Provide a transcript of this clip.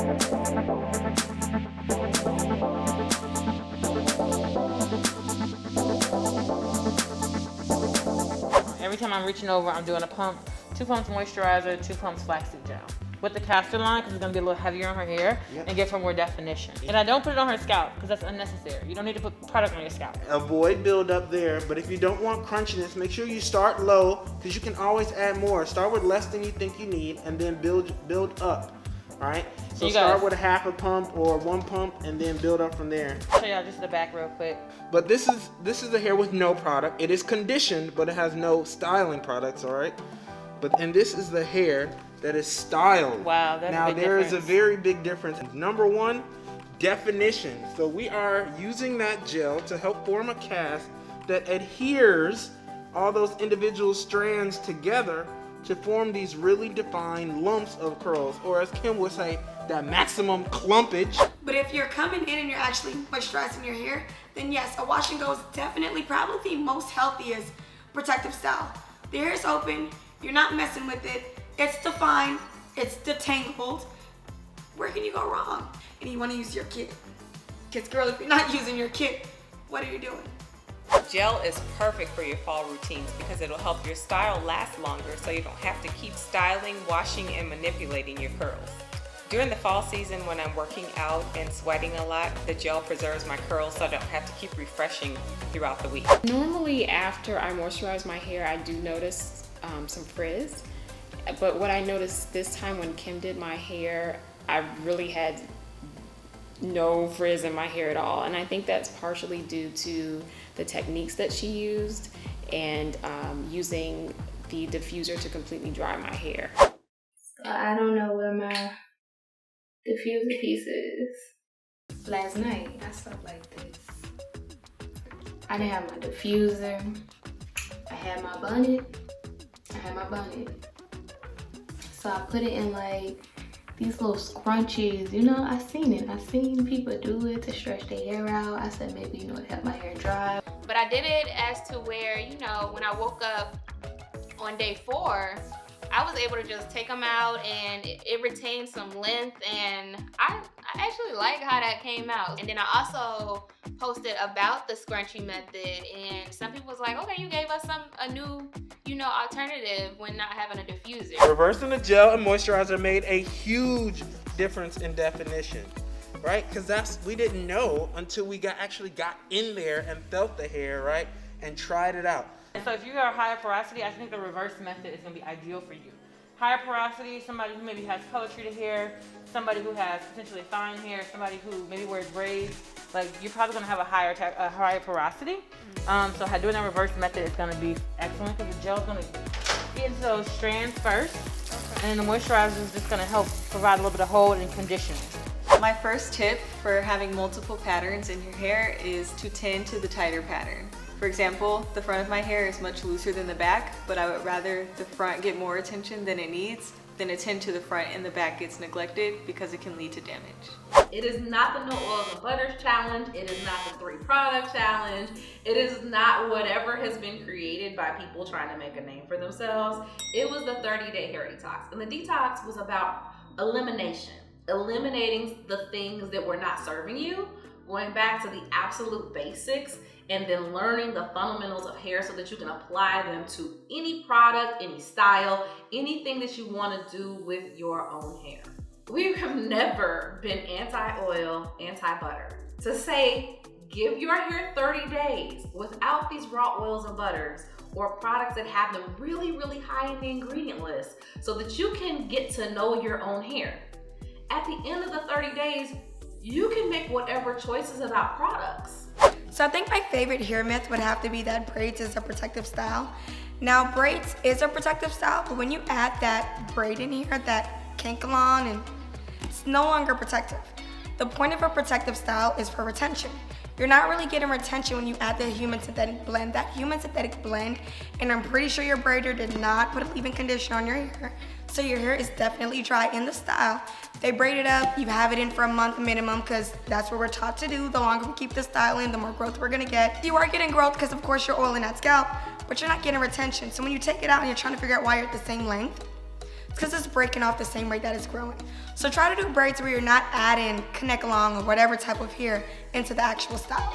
Every time I'm reaching over, I'm doing a pump, 2 pumps moisturizer, 2 pumps flaxseed gel. With the castor line, because it's gonna be a little heavier on her hair and give her more definition. And I don't put it on her scalp, because that's unnecessary. You don't need to put product on your scalp. Avoid buildup there, but if you don't want crunchiness, make sure you start low, because you can always add more. Start with less than you think you need, and then build up, all right? So start with a half a pump or 1 pump, and then build up from there. I'll show y'all just the back real quick. But this is the hair with no product. It is conditioned, but it has no styling products, all right? And this is the hair that is styled. Wow, that's a big difference. Now there is a very big difference. Number 1, definition. So we are using that gel to help form a cast that adheres all those individual strands together to form these really defined lumps of curls, or as Kim would say, that maximum clumpage. But if you're coming in and you're actually moisturizing your hair, then yes, a wash and go is definitely probably the most healthiest protective style. The hair is open, you're not messing with it, it's defined, it's detangled. Where can you go wrong? And you want to use your kit. Because girl, if you're not using your kit, what are you doing? Gel is perfect for your fall routines because it'll help your style last longer so you don't have to keep styling, washing, and manipulating your curls. During the fall season when I'm working out and sweating a lot, the gel preserves my curls so I don't have to keep refreshing throughout the week. Normally after I moisturize my hair, I do notice some frizz. But what I noticed this time when Kim did my hair, I really had no frizz in my hair at all. And I think that's partially due to the techniques that she used and using the diffuser to completely dry my hair. So I don't know where my diffuser piece is. Last night, I slept like this. I didn't have my diffuser. I had my bonnet. So I put it in like these little scrunchies. You know, I seen it. I seen people do it to stretch their hair out. I said maybe, you know, it help my hair dry. But I did it as to where, you know, when I woke up on day 4, I was able to just take them out and it retained some length, and I actually like how that came out. And then I also posted about the scrunchie method, and some people was like, okay, you gave us a new, you know, alternative when not having a diffuser. Reversing the gel and moisturizer made a huge difference in definition, right? Because we didn't know until we actually got in there and felt the hair, right? And tried it out. And so if you are higher porosity, I think the reverse method is going to be ideal for you. Higher porosity, somebody who maybe has color treated hair, somebody who has potentially fine hair, somebody who maybe wears braids, like you're probably going to have a higher porosity. So doing a reverse method is going to be excellent because the gel is going to get into those strands first, and the moisturizer is just going to help provide a little bit of hold and conditioning. My first tip for having multiple patterns in your hair is to tend to the tighter pattern. For example, the front of my hair is much looser than the back, but I would rather the front get more attention than it needs than attend to the front and the back gets neglected because it can lead to damage. It is not the no oils and butters challenge. It is not the 3 product challenge. It is not whatever has been created by people trying to make a name for themselves. It was the 30-day hair detox. And the detox was about elimination. Eliminating the things that were not serving you, going back to the absolute basics, and then learning the fundamentals of hair so that you can apply them to any product, any style, anything that you want to do with your own hair. We have never been anti-oil, anti-butter. To say, give your hair 30 days without these raw oils and butters or products that have them really, really high in the ingredient list so that you can get to know your own hair. At the end of the 30 days, you can make whatever choices about products. So I think my favorite hair myth would have to be that braids is a protective style. Now braids is a protective style, but when you add that braid in here, that cankalon, and it's no longer protective. The point of a protective style is for retention. You're not really getting retention when you add the human synthetic blend. That human synthetic blend, and I'm pretty sure your braider did not put a leave-in conditioner on your hair, so your hair is definitely dry in the style. They braid it up, you have it in for a month minimum because that's what we're taught to do. The longer we keep the style in, the more growth we're gonna get. You are getting growth because of course you're oiling that scalp, but you're not getting retention. So when you take it out and you're trying to figure out why you're at the same length, because it's breaking off the same rate that it's growing. So try to do braids where you're not adding connect along or whatever type of hair into the actual style.